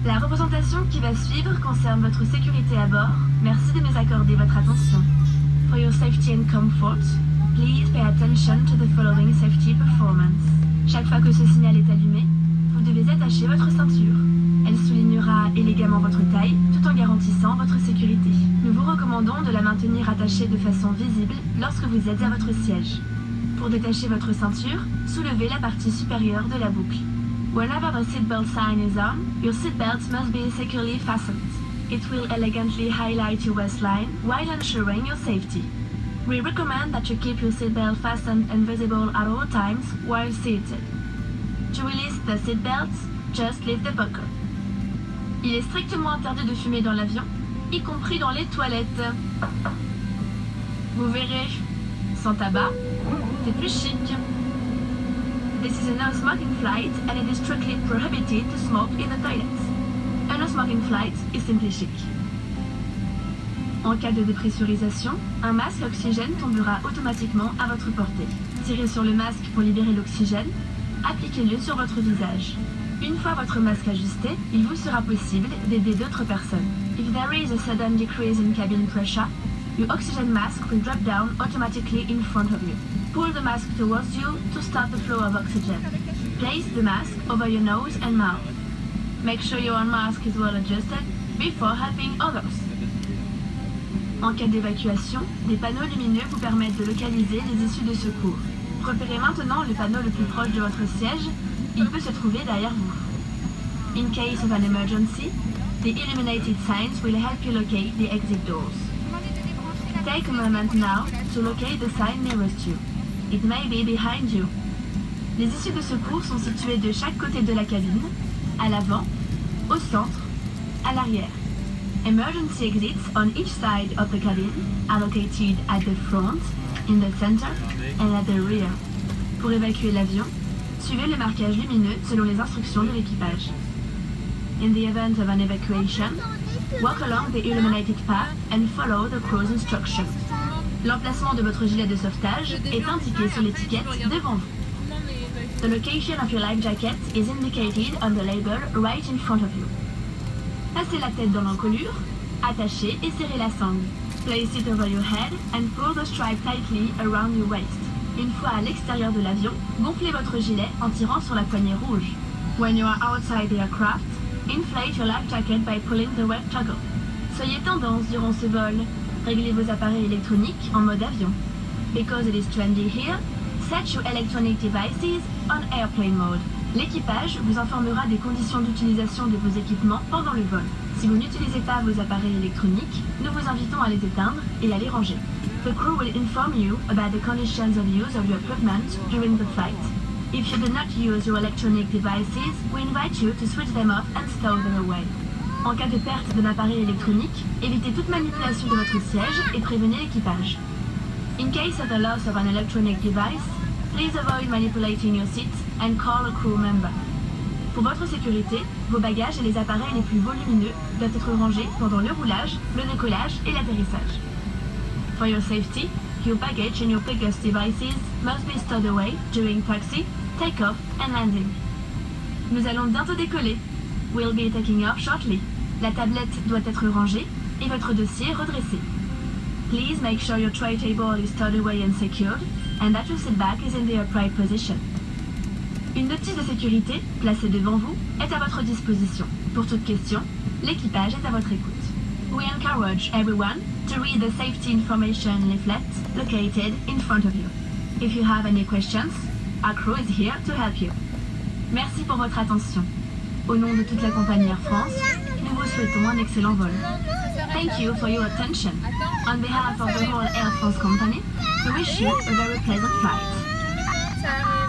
La représentation qui va suivre concerne votre sécurité à bord. Merci de nous accorder votre attention. For your safety and comfort, please pay attention to the following safety performance. Chaque fois que ce signal est allumé, vous devez attacher votre ceinture. Elle soulignera élégamment votre taille tout en garantissant votre sécurité. Nous vous recommandons de la maintenir attachée de façon visible lorsque vous êtes à votre siège. Pour détacher votre ceinture, soulevez la partie supérieure de la boucle. Whenever the seatbelt sign is on, your seatbelt must be securely fastened. It will elegantly highlight your waistline while ensuring your safety. We recommend that you keep your seatbelt fastened and visible at all times while seated. To release the seatbelt, just lift the buckle. Il est strictement interdit de fumer dans l'avion, y compris dans les toilettes. Vous verrez, sans tabac, c'est plus chic. This is a no-smoking flight and it is strictly prohibited to smoke in the toilets. A no-smoking flight is simply chic. En cas de dépressurisation, un masque oxygène tombera automatiquement à votre portée. Tirez sur le masque pour libérer l'oxygène, appliquez-le sur votre visage. Une fois votre masque ajusté, il vous sera possible d'aider d'autres personnes. If there is a sudden decrease in cabin pressure, your oxygen mask will drop down automatically in front of you. Pull the mask towards you to start the flow of oxygen. Place the mask over your nose and mouth. Make sure your own mask is well adjusted before helping others. En cas d'évacuation, des panneaux lumineux vous permettent de localiser les issues de secours. Repérez maintenant le panneau le plus proche de votre siège. Il peut se trouver derrière vous. In case of an emergency, the illuminated signs will help you locate the exit doors. Take a moment now to locate the sign nearest you. It may be behind you. Les issues de secours sont situées de chaque côté de la cabine, à l'avant, au centre, à l'arrière. Emergency exits on each side of the cabin are located at the front, in the center, and at the rear. Pour évacuer l'avion, suivez le marquage lumineux selon les instructions de l'équipage. In the event of an evacuation, walk along the illuminated path and follow the crew's instructions. L'emplacement de votre gilet de sauvetage est indiqué sur l'étiquette devant vous. The location of your life jacket is indicated on the label right in front of you. Passez la tête dans l'encolure, attachez et serrez la sangle. Place it over your head and pull the stripe tightly around your waist. Une fois à l'extérieur de l'avion, gonflez votre gilet en tirant sur la poignée rouge. When you are outside the aircraft, inflate your life jacket by pulling the red toggle. Soyez tendance durant ce vol. Réglez vos appareils électroniques en mode avion. Because it is trendy here, set your electronic devices on airplane mode. L'équipage vous informera des conditions d'utilisation de vos équipements pendant le vol. Si vous n'utilisez pas vos appareils électroniques, nous vous invitons à les éteindre et à les ranger. The crew will inform you about the conditions of use of your equipment during the flight. If you do not use your electronic devices, we invite you to switch them off and stow them away. En cas de perte d'un appareil électronique, évitez toute manipulation de votre siège et prévenez l'équipage. In case of the loss of an electronic device, please avoid manipulating your seat and call a crew member. Pour votre sécurité, vos bagages et les appareils les plus volumineux doivent être rangés pendant le roulage, le décollage et l'atterrissage. For your safety, your baggage and your biggest devices must be stowed away during taxi, take-off and landing. Nous allons bientôt décoller. We'll be taking off shortly. La tablette doit être rangée et votre dossier redressé. Please make sure your tray table is stowed away and secured, and that your seat back is in the upright position. Une notice de sécurité, placée devant vous, est à votre disposition. Pour toute question, l'équipage est à votre écoute. We encourage everyone to read the safety information leaflet located in front of you. If you have any questions, our crew is here to help you. Merci pour votre attention. Au nom de toute la compagnie Air France, nous vous souhaitons un excellent vol. Thank you for your attention. On behalf of the whole Air France company, we wish you a very pleasant flight.